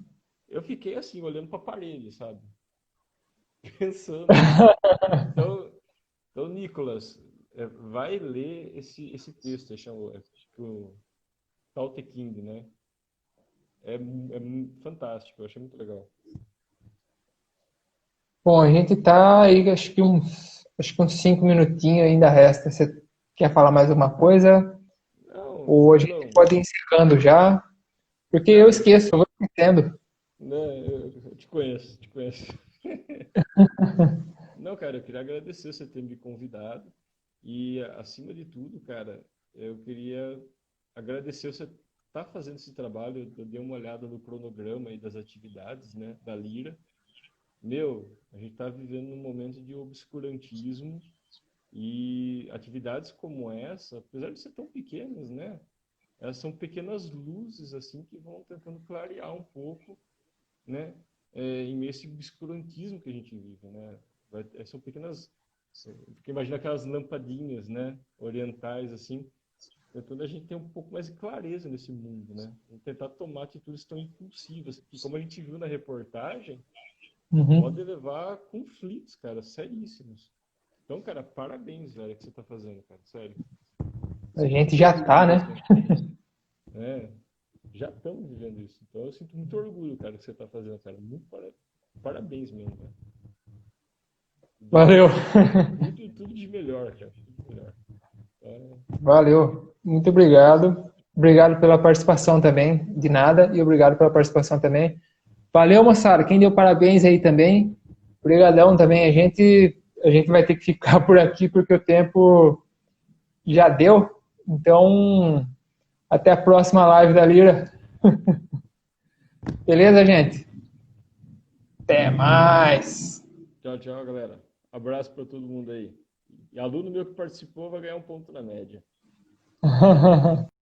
eu fiquei assim, olhando para a parede, sabe? Pensando. Então, Nicolas, vai ler esse texto, chama, o Tao Te Ching, né? Fantástico, eu achei muito legal. Bom, a gente tá aí, acho que uns 5 minutinhos ainda resta. Você quer falar mais alguma coisa? Não, Ou a gente tranquilão. pode ir encerrando já? Porque eu Cara, esqueço, eu vou esquecendo. né, eu te conheço, te conheço. Não, cara, eu queria agradecer você ter me convidado. E, acima de tudo, cara, eu queria agradecer você estar fazendo esse trabalho. Eu dei uma olhada no cronograma aí das atividades, né, da Lira. Meu, a gente está vivendo um momento de obscurantismo e atividades como essa, apesar de ser tão pequenas, né, elas são pequenas luzes, assim, que vão tentando clarear um pouco, né, em meio a esse obscurantismo que a gente vive, né. São pequenas, porque imagina aquelas lampadinhas, né, orientais, assim, tentando a gente ter um pouco mais de clareza nesse mundo, né, vamos tentar tomar atitudes tão impulsivas, que como a gente viu na reportagem, pode Uhum. levar a conflitos, cara, seríssimos. Então, cara, parabéns, velho, que você tá fazendo, cara, sério. A Sinto gente muito já tá, orgulho, né? assim. É, já estamos vivendo isso. Então eu sinto muito orgulho, cara, que você tá fazendo, cara. Parabéns mesmo, cara. Valeu. Desejo tudo de melhor, cara. Tudo de melhor. Então, Valeu. Muito obrigado. Obrigado pela participação também. De nada. E obrigado pela participação também. Valeu, moçada. Quem deu parabéns aí também. Obrigadão também. A gente vai ter que ficar por aqui porque o tempo já deu. Então, até a próxima live da Lira. Beleza, gente? Até mais. Tchau, tchau, galera. Abraço para todo mundo aí. E aluno meu que participou vai ganhar um ponto na média.